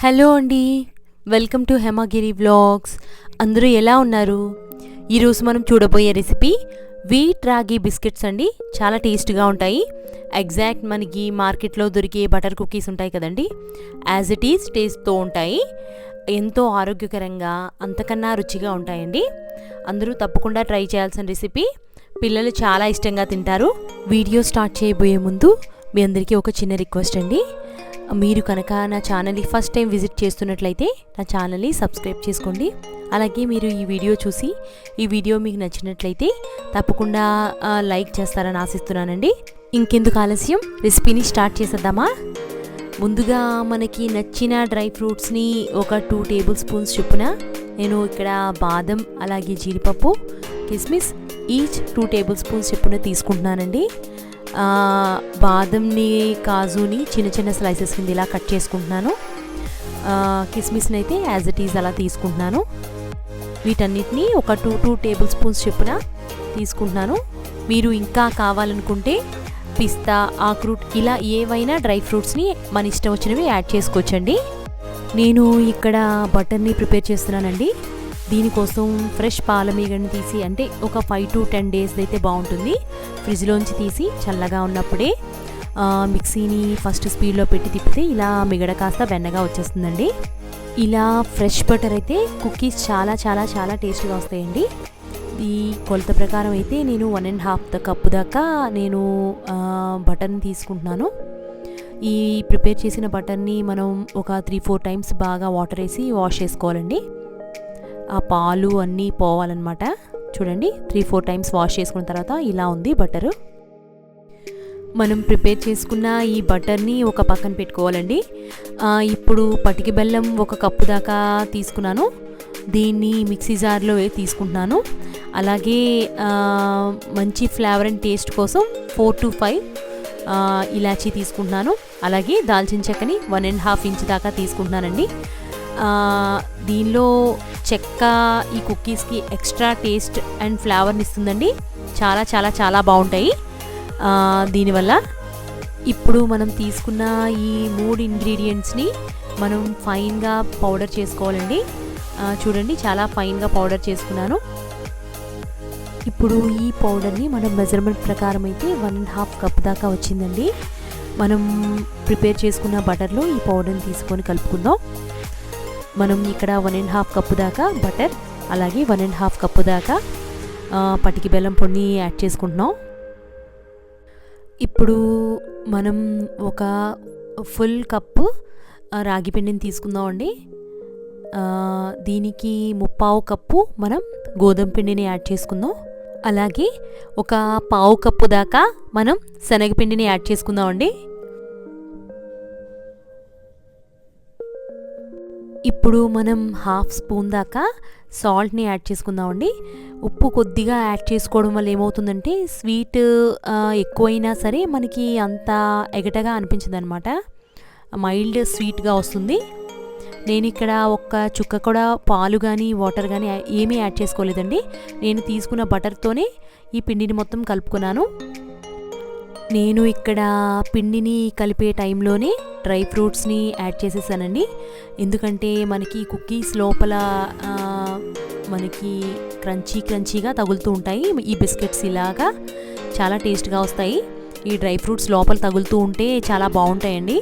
Hello అండి, welcome to Hemagiri vlogs. అందరూ ఎలా ఉన్నారు? ఈరోజు మనం చూడబోయే రెసిపీ వీట్ రాగి బిస్కెట్స్ అండి. చాలా టేస్ట్గా ఉంటాయి. ఎగ్జాక్ట్ మనకి మార్కెట్లో దొరికే బటర్ కుకీస్ ఉంటాయి కదండి, యాజ్ ఇట్ ఈజ్ టేస్ట్తో ఉంటాయి. ఎంతో ఆరోగ్యకరంగా, అంతకన్నా రుచిగా ఉంటాయండి. అందరూ తప్పకుండా ట్రై చేయాల్సిన రెసిపీ. పిల్లలు చాలా ఇష్టంగా తింటారు. వీడియో స్టార్ట్ చేయబోయే ముందు మీ అందరికీ ఒక చిన్న రిక్వెస్ట్ అండి. మీరు కనుక నా ఛానల్ని ఫస్ట్ టైం విజిట్ చేస్తున్నట్లయితే నా ఛానల్ని సబ్స్క్రైబ్ చేసుకోండి. అలాగే మీరు ఈ వీడియో చూసి ఈ వీడియో మీకు నచ్చినట్లయితే తప్పకుండా లైక్ చేస్తారని ఆశిస్తున్నానండి. ఇంకెందుకు ఆలస్యం, రెసిపీని స్టార్ట్ చేసేద్దామా? ముందుగా మనకి నచ్చిన డ్రై ఫ్రూట్స్ని ఒక 2 టేబుల్ స్పూన్స్ చొప్పున నేను ఇక్కడ బాదం, అలాగే జీడిపప్పు, కిస్మిస్ ఈచ్ 2 టేబుల్ స్పూన్స్ చొప్పున తీసుకుంటున్నానండి. బాదంని, కాజుని చిన్న చిన్న స్లైసెస్ కింద ఇలా కట్ చేసుకుంటున్నాను. కిస్మిస్ని అయితే యాజ్ ఇట్ ఈజ్ అలా తీసుకుంటున్నాను. వీటన్నిటిని ఒక 2 టేబుల్ స్పూన్స్ చొప్పున తీసుకుంటున్నాను. మీరు ఇంకా కావాలనుకుంటే పిస్తా, ఆక్రూట్ ఇలా ఏవైనా డ్రై ఫ్రూట్స్ని మన ఇష్టం వచ్చినవి యాడ్ చేసుకోవచ్చండి. నేను ఇక్కడ బటర్ని ప్రిపేర్ చేస్తున్నానండి. దీనికోసం ఫ్రెష్ పాల మీగడని తీసి, అంటే ఒక 5 to 10 days అయితే బాగుంటుంది. ఫ్రిడ్జ్లోంచి తీసి చల్లగా ఉన్నప్పుడే మిక్సీని ఫస్ట్ స్పీడ్లో పెట్టి తిప్పితే ఇలా మిగడ కాస్త వెన్నగా వచ్చేస్తుందండి. ఇలా ఫ్రెష్ బటర్ అయితే కుకీస్ చాలా చాలా చాలా టేస్ట్గా వస్తాయండి. ఈ కొలత ప్రకారం అయితే నేను 1.5 కప్పు దాకా నేను బటర్ని తీసుకుంటున్నాను. ఈ ప్రిపేర్ చేసిన బటర్ని మనం ఒక 3-4 టైమ్స్ బాగా వాటర్ వేసి వాష్ చేసుకోవాలండి. ఆ పాలు అన్నీ పోవాలన్నమాట. చూడండి, 3-4 టైమ్స్ వాష్ చేసుకున్న తర్వాత ఇలా ఉంది బటరు. మనం ప్రిపేర్ చేసుకున్న ఈ బటర్ని ఒక పక్కన పెట్టుకోవాలండి. ఇప్పుడు పటికి బెల్లం 1 కప్పు దాకా తీసుకున్నాను. దీన్ని మిక్సీ జార్లో తీసుకుంటున్నాను. అలాగే మంచి ఫ్లేవర్ అండ్ టేస్ట్ కోసం 4 to 5 ఇలాచీ తీసుకుంటున్నాను. అలాగే దాల్చిన చెక్కని 1.5 ఇంచ్ దాకా తీసుకుంటున్నానండి. దీనిలో చెక్క ఈ కుకీస్కి ఎక్స్ట్రా టేస్ట్ అండ్ ఫ్లేవర్ని ఇస్తుందండి. చాలా చాలా చాలా బాగుంటాయి దీనివల్ల. ఇప్పుడు మనం తీసుకున్న ఈ 3 ఇంగ్రీడియంట్స్ని మనం ఫైన్గా పౌడర్ చేసుకోవాలండి. చూడండి, చాలా ఫైన్గా పౌడర్ చేసుకున్నాను. ఇప్పుడు ఈ పౌడర్ని మనం మెజర్మెంట్ ప్రకారం అయితే 1.5 కప్ దాకా వచ్చిందండి. మనం ప్రిపేర్ చేసుకున్న బటర్లో ఈ పౌడర్ని తీసుకొని కలుపుకుందాం. మనం ఇక్కడ 1.5 కప్పు దాకా బటర్, అలాగే 1.5 కప్పు దాకా పటికి బెల్లం పొడిని యాడ్ చేసుకుంటున్నాం. ఇప్పుడు మనం ఒక ఫుల్ కప్పు రాగి పిండిని తీసుకుందాం అండి. దీనికి 3/4 కప్పు మనం గోధుమ పిండిని యాడ్ చేసుకుందాం. అలాగే ఒక 1/4 కప్పు దాకా మనం శనగపిండిని యాడ్ చేసుకుందాం అండి. ఇప్పుడు మనం 1/2 స్పూన్ దాకా సాల్ట్ని యాడ్ చేసుకుందామండి. ఉప్పు కొద్దిగా యాడ్ చేసుకోవడం వల్ల ఏమవుతుందంటే స్వీట్ ఎక్కువైనా సరే మనకి అంత ఎగటగా అనిపించదు అనమాట. మైల్డ్ స్వీట్గా వస్తుంది. నేను ఇక్కడ ఒక్క చుక్క కూడా పాలు కానీ వాటర్ కానీ ఏమీ యాడ్ చేసుకోలేదండి. నేను తీసుకున్న బటర్తోనే ఈ పిండిని మొత్తం కలుపుకున్నాను. నేను ఇక్కడ పిండిని కలిపే టైంలోనే డ్రై ఫ్రూట్స్ని యాడ్ చేసేసానండి. ఎందుకంటే మనకి కుకీస్ లోపల మనకి క్రంచీగా తగులుతూ ఉంటాయి. ఈ బిస్కెట్స్ ఇలాగా చాలా టేస్ట్గా వస్తాయి. ఈ డ్రై ఫ్రూట్స్ లోపల తగులుతూ ఉంటే చాలా బాగుంటాయండి.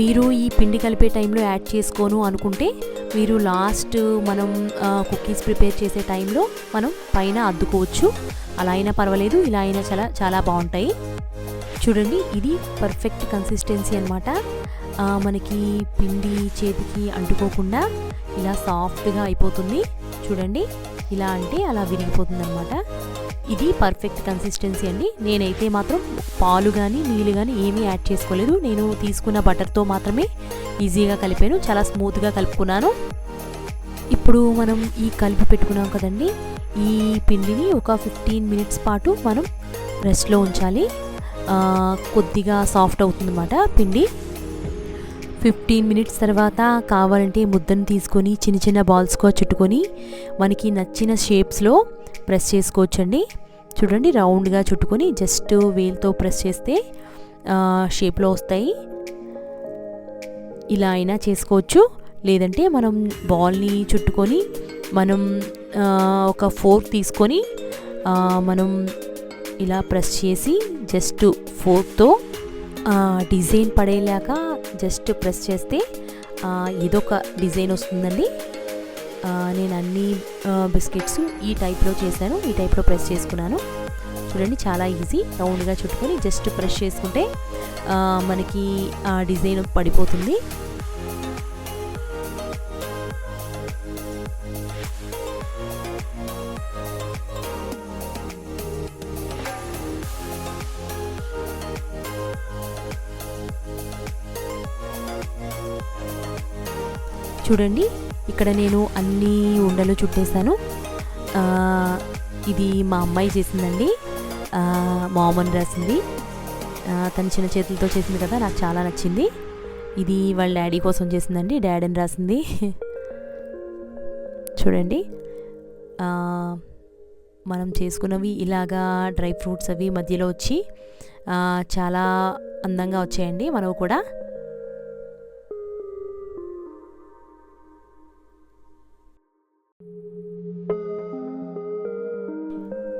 మీరు ఈ పిండి కలిపే టైంలో యాడ్ చేసుకోను అనుకుంటే మీరు లాస్ట్ మనం కుకీస్ ప్రిపేర్ చేసే టైంలో మనం పైన అద్దుకోవచ్చు. అలా అయినా పర్వాలేదు, ఇలా అయినా చాలా చాలా బాగుంటాయి. చూడండి, ఇది పర్ఫెక్ట్ కన్సిస్టెన్సీ అనమాట. మనకి పిండి చేతికి అంటుకోకుండా ఇలా సాఫ్ట్గా అయిపోతుంది. చూడండి, ఇలా అంటే అలా విరిగిపోతుంది అనమాట. ఇది పర్ఫెక్ట్ కన్సిస్టెన్సీ అండి. నేనైతే మాత్రం పాలు కానీ నీళ్ళు కానీ ఏమీ యాడ్ చేసుకోలేదు. నేను తీసుకున్న బటర్తో మాత్రమే ఈజీగా కలిపాను. చాలా స్మూత్గా కలుపుకున్నాను. ఇప్పుడు మనం ఈ కలిపి పెట్టుకున్నాం కదండి, ఈ పిండిని ఒక 15 minutes పాటు మనం రెస్ట్లో ఉంచాలి. కొద్దిగా సాఫ్ట్ అవుతుందన్నమాట పిండి. 15 minutes తర్వాత కావాలంటే ముద్దను తీసుకొని చిన్న చిన్న బాల్స్గా చుట్టుకొని మనకి నచ్చిన షేప్స్లో ప్రెస్ చేసుకోవచ్చండి. చూడండి, రౌండ్గా చుట్టుకొని జస్ట్ వేలుతో ప్రెస్ చేస్తే షేప్లో వస్తాయి. ఇలా అయినా చేసుకోవచ్చు. లేదంటే మనం బాల్ని చుట్టుకొని మనం ఒక ఫోర్క్ తీసుకొని మనం ఇలా ప్రెస్ చేసి జస్ట్ ఫోర్క్తో డిజైన్ పడేలాగా జస్ట్ ప్రెస్ చేస్తే ఇదొక డిజైన్ వస్తుందండి. నేను అన్ని బిస్కెట్స్ ఈ టైప్లో చేశాను, ఈ టైప్లో ప్రెస్ చేసుకున్నాను. చూడండి చాలా ఈజీ. రౌండ్గా చుట్టుకొని జస్ట్ ప్రెస్ చేసుకుంటే మనకి ఆ డిజైన్ పడిపోతుంది. చూడండి ఇక్కడ నేను అన్ని ఉండలు చుట్టేసాను. ఇది మా అమ్మాయి చేసిందండి, మామని రాసింది. తన చిన్న చేతులతో చేసింది కదా, నాకు చాలా నచ్చింది. ఇది వాళ్ళ డాడీ కోసం చేసిందండి, డాడీని రాసింది. చూడండి మనం చేసుకున్నవి ఇలాగా డ్రై ఫ్రూట్స్ అవి మధ్యలో వచ్చి చాలా అందంగా వచ్చాయండి మనవి కూడా.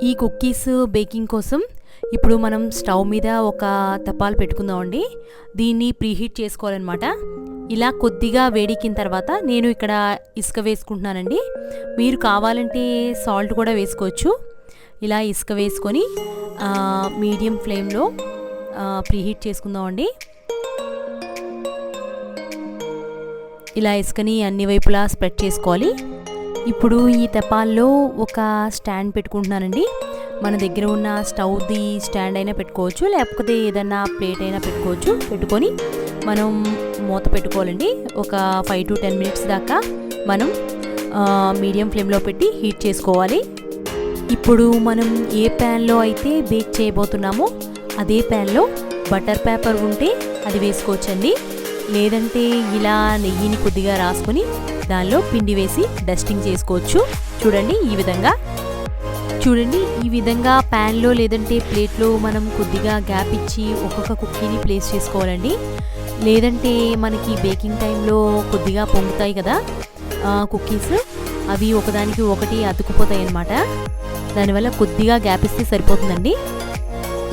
ఈ కుక్కీస్ బేకింగ్ కోసం ఇప్పుడు మనం స్టవ్ మీద ఒక తపాలు పెట్టుకుందామండి. దీన్ని ప్రీహీట్ చేసుకోవాలన్నమాట. ఇలా కొద్దిగా వేడెక్కిన తర్వాత నేను ఇక్కడ ఇసుక వేసుకుంటున్నానండి. మీరు కావాలంటే సాల్ట్ కూడా వేసుకోవచ్చు. ఇలా ఇసుక వేసుకొని మీడియం ఫ్లేమ్లో ప్రీహీట్ చేసుకుందామండి. ఇలా ఇసుకని అన్ని వైపులా స్ప్రెడ్ చేసుకోవాలి. ఇప్పుడు ఈ తపాల్లో ఒక స్టాండ్ పెట్టుకుంటున్నానండి. మన దగ్గర ఉన్న స్టవ్ది స్టాండ్ అయినా పెట్టుకోవచ్చు, లేకపోతే ఏదైనా ప్లేట్ అయినా పెట్టుకోవచ్చు. పెట్టుకొని మనం మూత పెట్టుకోవాలండి. ఒక 5 to 10 minutes దాకా మనం మీడియం ఫ్లేమ్లో పెట్టి హీట్ చేసుకోవాలి. ఇప్పుడు మనం ఏ ప్యాన్లో అయితే బేక్ చేయబోతున్నామో అదే ప్యాన్లో బటర్ పేపర్ ఉంటే అది వేసుకోవచ్చండి. లేదంటే ఇలా నెయ్యిని కొద్దిగా రాసుకొని దానిలో పిండి వేసి డస్టింగ్ చేసుకోవచ్చు. చూడండి ఈ విధంగా ప్యాన్లో లేదంటే ప్లేట్లో మనం కొద్దిగా గ్యాప్ ఇచ్చి ఒక్కొక్క కుక్కీని ప్లేస్ చేసుకోవాలండి. లేదంటే మనకి బేకింగ్ టైంలో కొద్దిగా పొంగుతాయి కదా కుక్కీస్, అవి ఒకదానికి ఒకటి అతుకుపోతాయి అన్నమాట. దానివల్ల కొద్దిగా గ్యాప్ ఇస్తే సరిపోతుందండి.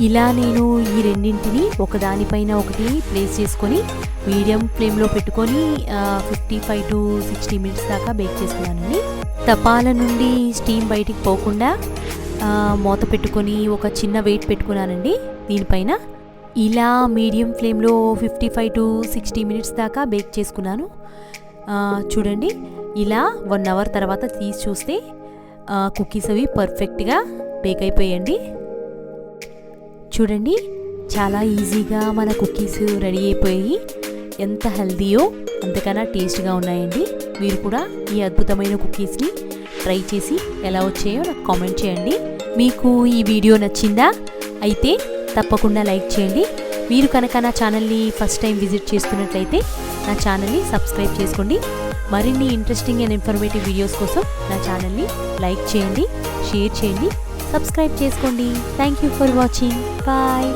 ఇలా నేను ఈ రెండింటిని ఒకదానిపైన ఒకటి ప్లేస్ చేసుకొని మీడియం ఫ్లేమ్లో పెట్టుకొని 55 to 60 minutes దాకా బేక్ చేసుకున్నానండి. తపాల నుండి స్టీమ్ బయటికి పోకుండా మూత పెట్టుకొని ఒక చిన్న వెయిట్ పెట్టుకున్నానండి దీనిపైన. ఇలా మీడియం ఫ్లేమ్లో 55 to 60 minutes దాకా బేక్ చేసుకున్నాను. చూడండి ఇలా 1 hour తర్వాత తీసి చూస్తే కుక్కీస్ అవి పర్ఫెక్ట్గా బేక్ అయిపోయాయండి. చూడండి చాలా ఈజీగా మన కుక్కీస్ రెడీ అయిపోయి ఎంత హెల్దీయో అంతకన్నా టేస్ట్గా ఉన్నాయండి. మీరు కూడా ఈ అద్భుతమైన కుక్కీస్ని ట్రై చేసి ఎలా వచ్చాయో నాకు కామెంట్ చేయండి. మీకు ఈ వీడియో నచ్చిందా? అయితే తప్పకుండా లైక్ చేయండి. మీరు కనుక నా ఛానల్ని ఫస్ట్ టైం విజిట్ చేస్తున్నట్లయితే నా ఛానల్ని సబ్స్క్రైబ్ చేసుకోండి. మరిన్ని ఇంట్రెస్టింగ్ అండ్ ఇన్ఫర్మేటివ్ వీడియోస్ కోసం నా ఛానల్ని లైక్ చేయండి, షేర్ చేయండి, సబ్స్క్రైబ్ చేసుకోండి. Thank you for watching. Bye.